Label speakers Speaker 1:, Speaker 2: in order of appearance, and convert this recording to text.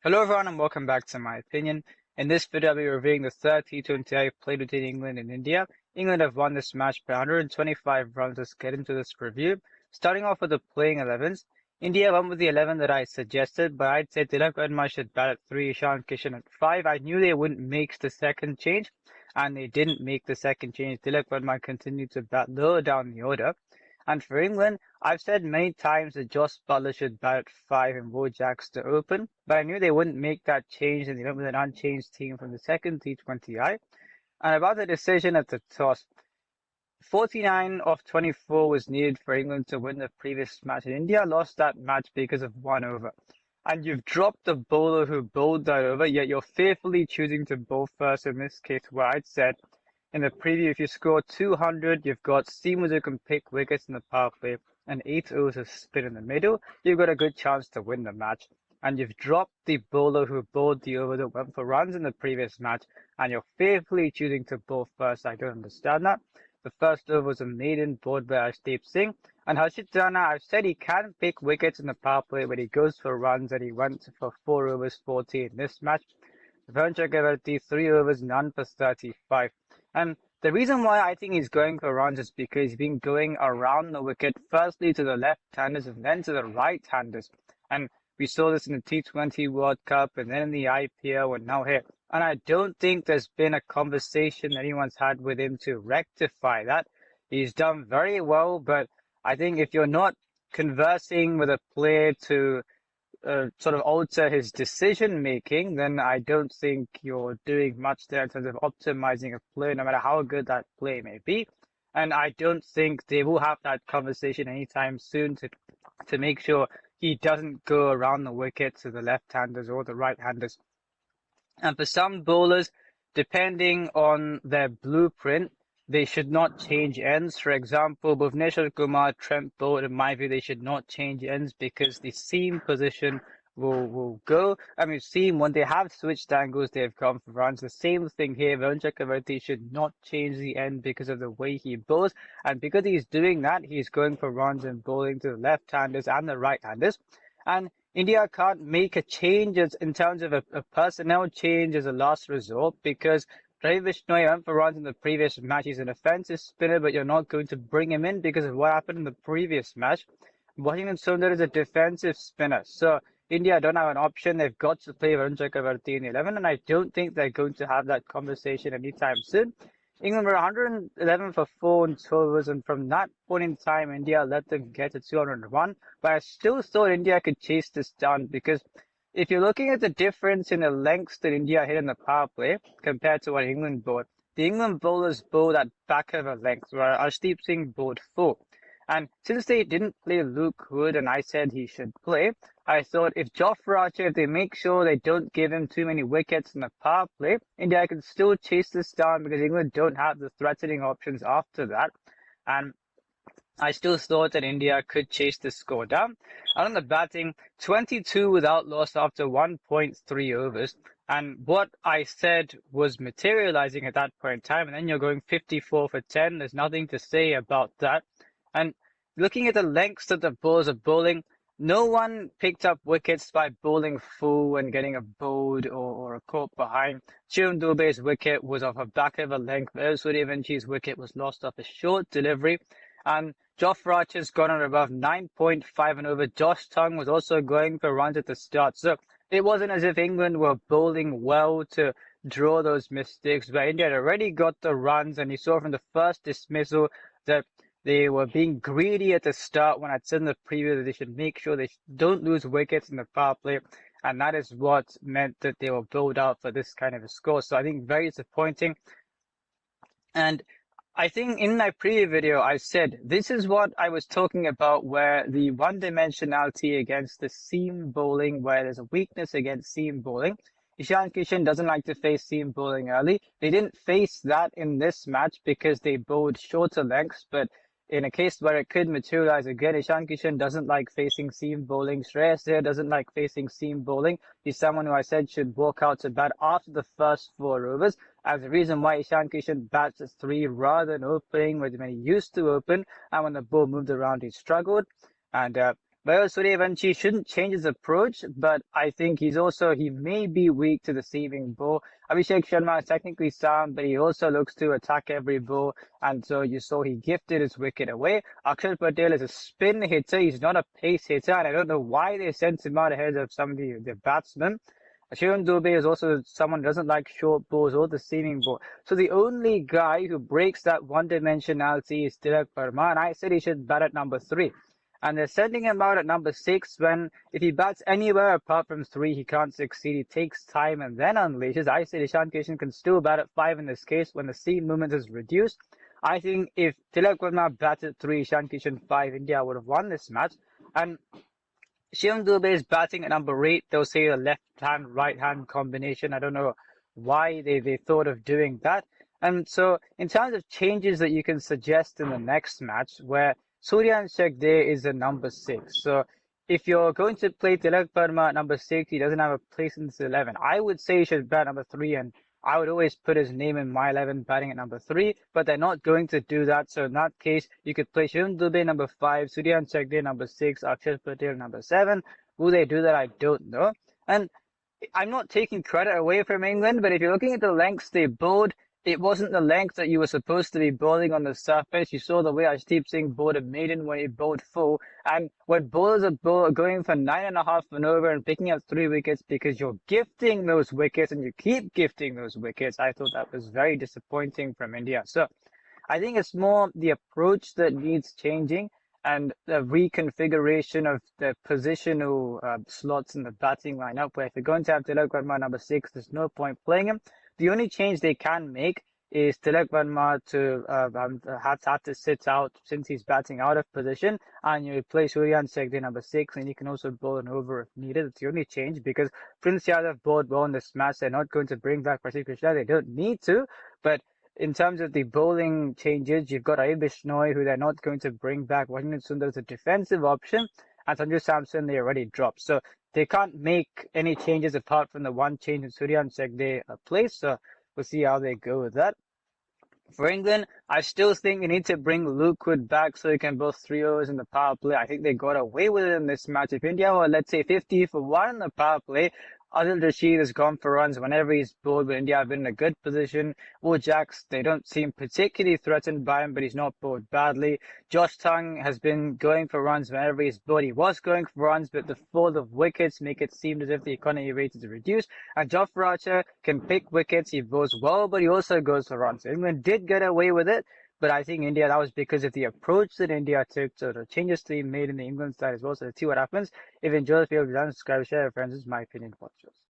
Speaker 1: Hello everyone and welcome back to my opinion. In this video I'll be reviewing the third T20I played between England and India. England have won this match by 125 runs. Let's get into this review. Starting off with the playing 11s. India went with the 11 that I suggested, but I'd say Tilak Verma should bat at 3, Ishan Kishan at 5. I knew they wouldn't make the second change, and they didn't make the second change. Tilak Verma continued to bat lower down the order. And for England, I've said many times that Joss Butler should bat at 5 and Wojaks to open, but I knew they wouldn't make that change and they went with an unchanged team from the second T20I. And about the decision at the toss, 49 of 24 was needed for England to win the previous match, and India lost that match because of 1 over. And you've dropped the bowler who bowled that over, yet you're fearfully choosing to bowl first in this case, where I'd said in the preview, if you score 200, you've got seamers who can pick wickets in the power play and 8 overs of spin in the middle, you've got a good chance to win the match. And you've dropped the bowler who bowled the over that went for runs in the previous match, and you're fearfully choosing to bowl first. I don't understand that. The first over was a maiden bowled by Arshdeep Singh, and Harshit Rana, I've said he can pick wickets in the power play, but he goes for runs, and he went for 4 overs 40 in this match. Varun Chakravarti, 3 overs, none for 35. And the reason why I think he's going for runs is because he's been going around the wicket, firstly to the left-handers and then to the right-handers. And we saw this in the T20 World Cup and then in the IPL and now here. And I don't think there's been a conversation anyone's had with him to rectify that. He's done very well, but I think if you're not conversing with a player to sort of alter his decision making, then I don't think you're doing much there in terms of optimizing a play, no matter how good that play may be. And I don't think they will have that conversation anytime soon to make sure he doesn't go around the wicket to the left-handers or the right-handers. And for some bowlers, depending on their blueprint, they should not change ends. For example, Bhuvneshwar Kumar, Trent Bolt, in my view, they should not change ends because the seam position will go. I mean, seam, when they have switched angles, they've gone for runs. The same thing here. Varun Chakravarti should not change the end because of the way he bowls. And because he's doing that, he's going for runs and bowling to the left-handers and the right-handers. And India can't make a change in terms of a personnel change as a last resort because Ravi Bishnoi went for runs in the previous match. He's an offensive spinner, but you're not going to bring him in because of what happened in the previous match. Washington Sundar is a defensive spinner. So India don't have an option. They've got to play Varun Chakravarti in the 11, and I don't think they're going to have that conversation anytime soon. England were 111 for 4 and 12 overs, and from that point in time, India let them get to 201. But I still thought India could chase this down because if you're looking at the difference in the lengths that India hit in the power play compared to what England bowled, the England bowlers bowled at back of a length, where Arshdeep Singh bowled full. And since they didn't play Luke Wood and I said he should play, I thought if Jofra Archer, if they make sure they don't give him too many wickets in the power play, India can still chase this down because England don't have the threatening options after that. And I still thought that India could chase the score down. And on the batting, 22 without loss after 1.3 overs. And what I said was materializing at that point in time. And then you're going 54 for 10. There's nothing to say about that. And looking at the lengths that the bowlers are bowling, no one picked up wickets by bowling full and getting a bowled or a caught behind. Shivam Dubey's wicket was off a back of a length. Suryavanchi's wicket was lost off a short delivery. And Jofra Archer's gone on above 9.5 and over. Josh Tongue was also going for runs at the start. So it wasn't as if England were bowling well to draw those mistakes, but India had already got the runs, and you saw from the first dismissal that they were being greedy at the start when I'd said in the preview that they should make sure they don't lose wickets in the power play, and that is what meant that they were bowled out for this kind of a score. So I think very disappointing. And I think in my preview video, I said this is what I was talking about, where the one-dimensionality against the seam bowling, where there's a weakness against seam bowling. Ishan Kishan doesn't like to face seam bowling early. They didn't face that in this match because they bowled shorter lengths, but in a case where it could materialize again, Ishan Kishan doesn't like facing seam bowling. Shreyas Iyer doesn't like facing seam bowling. He's someone who I said should walk out to bat after the first 4 overs. As the reason why Ishan Kishan bats at 3 rather than opening when he used to open, and when the ball moved around, he struggled. And Suryavanshi shouldn't change his approach, but I think he may be weak to the seaming ball. Abhishek Sharma is technically sound, but he also looks to attack every ball, and so you saw he gifted his wicket away. Akshar Patel is a spin hitter, he's not a pace hitter, and I don't know why they sent him out ahead of some of the batsmen. Shivam Dubey is also someone who doesn't like short balls or the seaming ball. So the only guy who breaks that one-dimensionality is Tilak Verma, and I said he should bat at number 3. And they're sending him out at number 6 when, if he bats anywhere apart from 3, he can't succeed. He takes time and then unleashes. I said Ishan Kishan can still bat at 5 in this case when the seam movement is reduced. I think if Tilak Verma batted 3, Ishan Kishan 5, India would have won this match. And Shivam Dubey is batting at number 8. They'll say a left-hand, right-hand combination. I don't know why they thought of doing that. And so in terms of changes that you can suggest in the next match, where Suryan Shekde is a number 6. So if you're going to play Tilak Verma at number 6, he doesn't have a place in this 11. I would say he should bat number 3, and I would always put his name in my 11 batting at number 3, but they're not going to do that. So in that case, you could play Shivam Dubey number 5, Suryan Shekde number 6, Akshar Patel number 7. Will they do that? I don't know. And I'm not taking credit away from England, but if you're looking at the lengths they bowled, it wasn't the length that you were supposed to be bowling on the surface. You saw the way Arshdeep Singh bowled a maiden when he bowled full. And when bowlers are going for 9.5 and over and picking up 3 wickets because you're gifting those wickets and you keep gifting those wickets, I thought that was very disappointing from India. So I think it's more the approach that needs changing and the reconfiguration of the positional slots in the batting lineup, where if you're going to have Tilak Verma number 6, there's no point playing him. The only change they can make is Tilak Verma to have to sit out since he's batting out of position, and you play Suryan Shekde number 6, and you can also bowl an over if needed. It's the only change because Prince Yadav bowled well in this match. They're not going to bring back Prasidh Krishna. They don't need to, but in terms of the bowling changes, you've got Ayub Bishnoi, who they're not going to bring back. Washington Sundar is a defensive option, and Sanju Samson they already dropped. So they can't make any changes apart from the one change in Suryan Shekde place. So we'll see how they go with that. For England, I still think you need to bring Luke Wood back so he can bowl 3 overs in the power play. I think they got away with it in this match. If India were, let's say, 50 for 1 in the power play, Adil Rashid has gone for runs whenever he's bowled, but India have been in a good position. Will Jacks, they don't seem particularly threatened by him, but he's not bowled badly. Josh Tongue has been going for runs whenever he's bowled. He was going for runs, but the fall of wickets make it seem as if the economy rate is reduced. And Jofra Archer can pick wickets. He bowls well, but he also goes for runs. So England did get away with it, but I think India, that was because of the approach that India took. So the changes to be made in the England side as well. So let's see what happens. If you enjoy the video, subscribe, share with friends. This is my opinion. Watch yours.